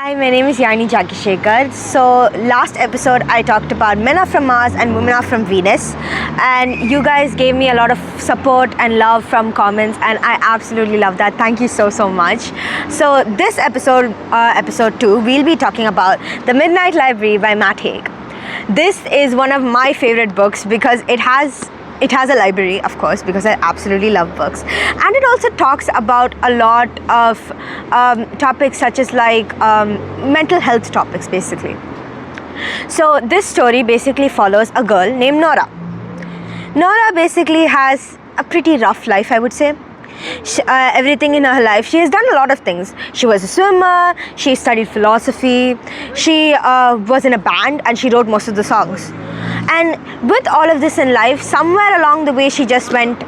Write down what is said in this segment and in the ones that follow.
Hi, my name is Yani Jakishekar. So, last episode I talked about Men Are From Mars and Women Are From Venus, and you guys gave me a lot of support and love from comments, and I absolutely love that. Thank you so much. So, this episode, episode 2, we'll be talking about The Midnight Library by Matt Haig. This is one of my favorite books because it has a library, of course, because I absolutely love books, and it also talks about a lot of topics such as like mental health topics, basically. So this story basically follows a girl named Nora. Nora basically has a pretty rough life, I would say. Everything in her life, she has done a lot of things. She was a swimmer, she studied philosophy, she was in a band, and she wrote most of the songs. And with all of this in life, somewhere along the way she just went,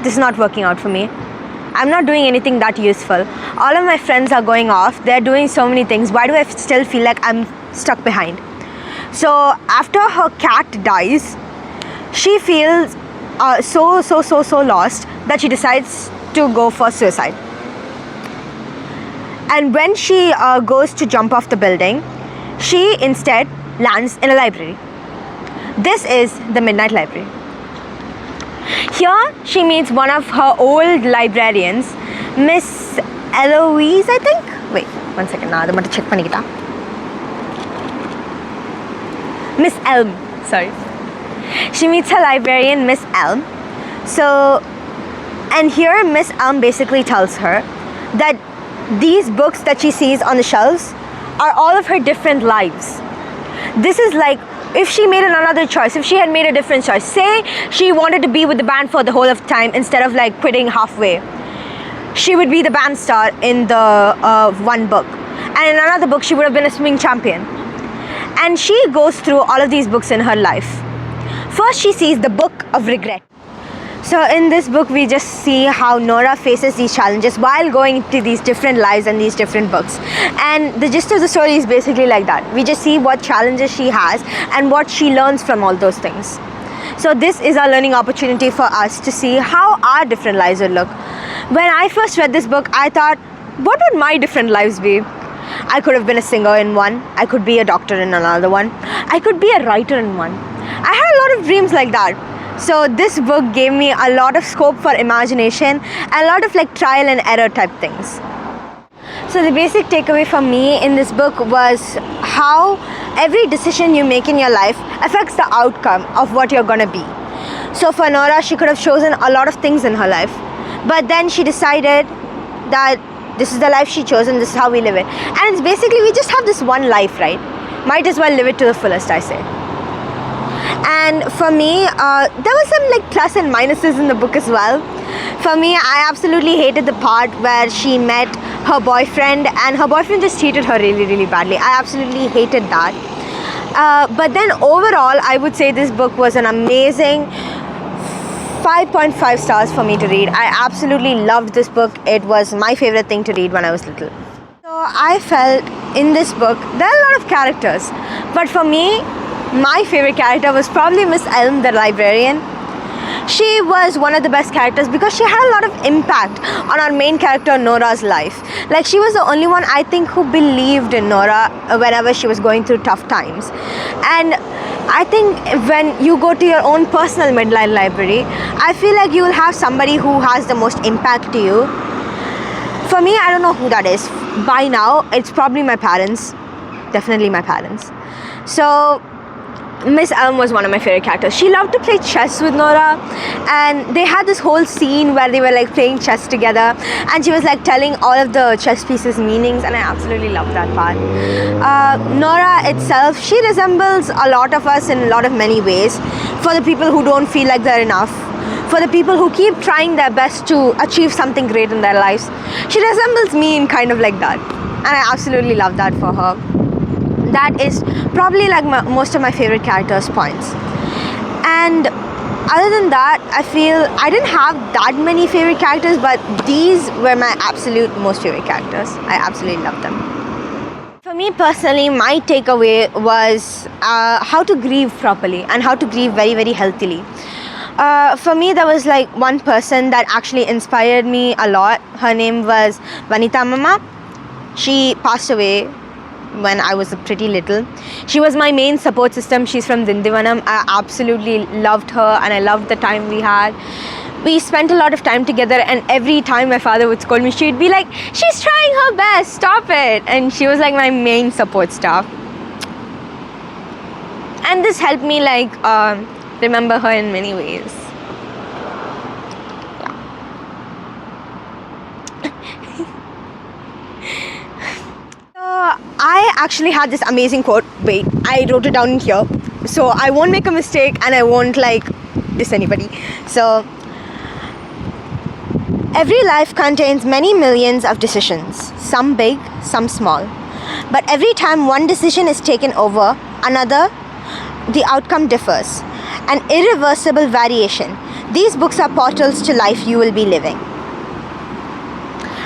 this is not working out for me. I'm not doing anything that useful. All of my friends are going off, they're doing so many things. Why do I still feel like I'm stuck behind? So after her cat dies, she feels so lost that she decides to go for suicide. And when she goes to jump off the building, she instead lands in a library. This is the Midnight Library. Here she meets one of her old librarians, Miss Eloise, I think. Wait, one second. Now I'm going to check panikita. Miss Elm. Sorry. She meets her librarian, Miss Elm. So, and here Miss Elm basically tells her that these books that she sees on the shelves are all of her different lives. This is like if she made another choice, if she had made a different choice. Say she wanted to be with the band for the whole of time instead of like quitting halfway. She would be the band star in the one book. And in another book, she would have been a swimming champion. And she goes through all of these books in her life. First, she sees the Book of Regret. So in this book, we just see how Nora faces these challenges while going into these different lives and these different books. And the gist of the story is basically like that. We just see what challenges she has and what she learns from all those things. So this is our learning opportunity for us to see how our different lives would look. When I first read this book, I thought, what would my different lives be? I could have been a singer in one. I could be a doctor in another one. I could be a writer in one. I had a lot of dreams like that. So this book gave me a lot of scope for imagination and a lot of like trial and error type things. So the basic takeaway for me in this book was how every decision you make in your life affects the outcome of what you're gonna be. So for Nora, she could have chosen a lot of things in her life, but then she decided that this is the life she chose and this is how we live it. And it's basically we just have this one life, right? Might as well live it to the fullest, I say. And for me, there was some like plus and minuses in the book as well. For me, I absolutely hated the part where she met her boyfriend and her boyfriend just treated her really badly. I absolutely hated that. But then overall, I would say this book was an amazing 5.5 stars for me to read. I absolutely loved this book. It was my favorite thing to read when I was little. So I felt in this book, there are a lot of characters. But for me, my favorite character was probably Miss Elm, the librarian. She was one of the best characters because she had a lot of impact on our main character Nora's life. Like she was the only one I think who believed in Nora whenever she was going through tough times. And I think when you go to your own personal midnight library, I feel like you will have somebody who has the most impact to you. For me, I don't know who that is. By now, it's probably my parents. Definitely my parents. So Miss Elm was one of my favorite characters. She loved to play chess with Nora, and they had this whole scene where they were like playing chess together, and she was like telling all of the chess pieces meanings, and I absolutely loved that part. Nora itself, she resembles a lot of us in a lot of many ways. For the people who don't feel like they're enough, for the people who keep trying their best to achieve something great in their lives, she resembles me in kind of like that, and I absolutely love that for her. That is probably like most of my favorite characters' points. And other than that, I feel I didn't have that many favorite characters, but these were my absolute most favorite characters. I absolutely loved them. For me personally, my takeaway was how to grieve properly and how to grieve very healthily. For me, there was like one person that actually inspired me a lot. Her name was Vanita Mama. She passed away when I was pretty little. She was my main support system. She's from Dindivanam. I absolutely loved her and I loved the time we had. We spent a lot of time together, and every time my father would scold me, she'd be like, she's trying her best, stop it. And she was like my main support staff. And this helped me like remember her in many ways. I actually had this amazing quote. Wait, I wrote it down here, so I won't make a mistake and I won't like diss anybody. So, every life contains many millions of decisions, some big, some small. But every time one decision is taken over another, the outcome differs. An irreversible variation. These books are portals to life you will be living.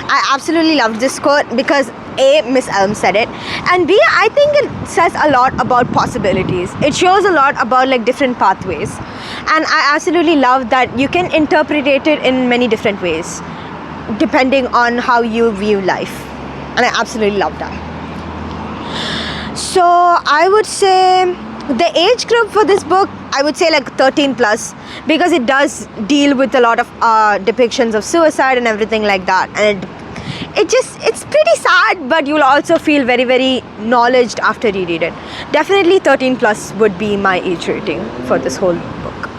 I absolutely loved this quote because A, Miss Elm said it, and B, I think it says a lot about possibilities. It shows a lot about like different pathways, and I absolutely love that you can interpret it in many different ways depending on how you view life, and I absolutely love that. So I would say the age group for this book, I would say like 13 plus, because it does deal with a lot of depictions of suicide and everything like that, and it's pretty sad, but you'll also feel very, very knowledgeable after you read it. Definitely 13 plus would be my age rating for this whole book.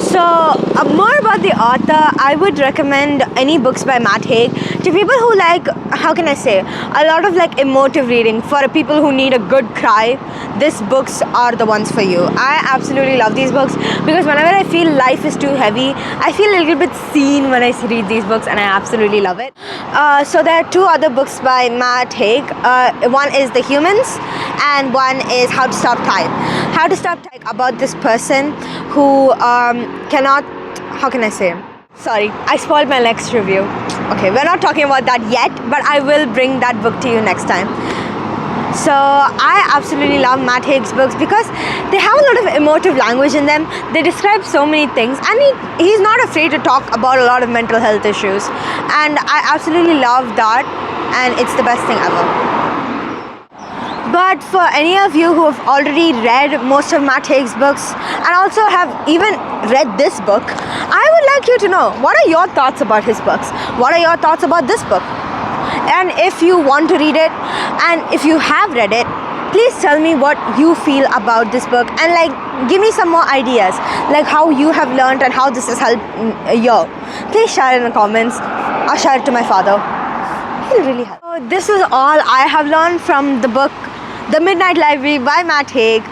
So more about the author, I would recommend any books by Matt Haig to people who like, how can I say, a lot of like emotive reading. For people who need a good cry, these books are the ones for you. I absolutely love these books because whenever I feel life is too heavy, I feel a little bit seen when I read these books, and I absolutely love it. So there are two other books by Matt Haig. One is The Humans and one is How to Stop Time. How to Stop Time, about this person who cannot, how can I say, sorry, I spoiled my next review. Okay, we're not talking about that yet, but I will bring that book to you next time. So I absolutely love Matt Haig's books because they have a lot of emotive language in them. They describe so many things, and he's not afraid to talk about a lot of mental health issues, and I absolutely love that, and it's the best thing ever. But for any of you who have already read most of Matt Haig's books and also have even read this book, I would like you to know, what are your thoughts about his books? What are your thoughts about this book? And if you want to read it, and if you have read it, please tell me what you feel about this book, and like give me some more ideas, like how you have learned and how this has helped you. Please share it in the comments, or share it to my father. He'll really help. So this is all I have learned from the book The Midnight Library by Matt Haig.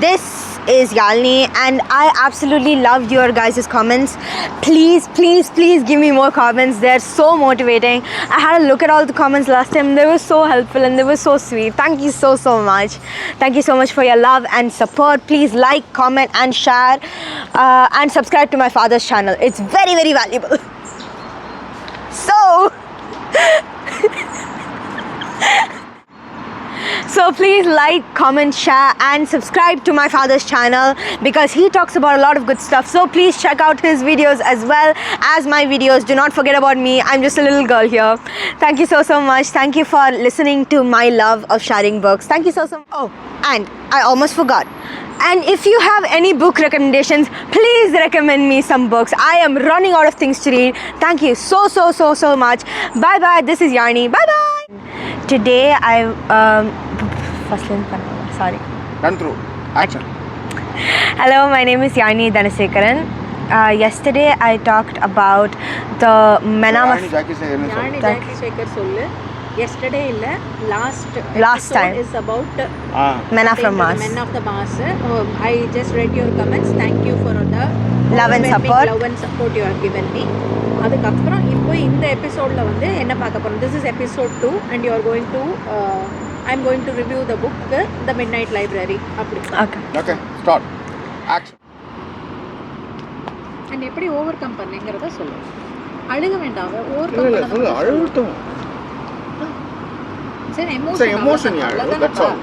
This is Yalini, and I absolutely loved your guys' comments. Please, please, please give me more comments. They're so motivating. I had a look at all the comments last time. They were so helpful and they were so sweet. Thank you so, so much. Thank you so much for your love and support. Please like, comment and share, and subscribe to my father's channel. It's very, very valuable. So please like, comment, share and subscribe to my father's channel because he talks about a lot of good stuff. So please check out his videos as well as my videos. Do not forget about me. I'm just a little girl here. Thank you so, so much. Thank you for listening to my love of sharing books. Thank you so, so much. Oh, and I almost forgot. And if you have any book recommendations, please recommend me some books. I am running out of things to read. Thank you so, so, so, so much. Bye bye. This is Yarni. Bye bye. Today sorry. Run through. Action. Hello, my name is Yarni Dhanasekaran. Yesterday I talked about the Menam of... Yarni Jackie Shekhar sollu. Yesterday last time is about Men of the Mars. Men of the Mars. I just read your comments. Thank you for the love and support you have given me. அதுக்கப்புறம் இப்போ இந்த எபிசோட்ல வந்து என்ன பார்க்க போறோம். This is episode 2 and you are going to I'm going to review the book The Midnight Library. Okay, start. Action. And எப்படி overcome பண்ணேங்கறத சொல்லு. அழுக வேண்டாம். ஓவர்கம் பண்ண அழுவட்டும். சரி எமோஷன் that's all.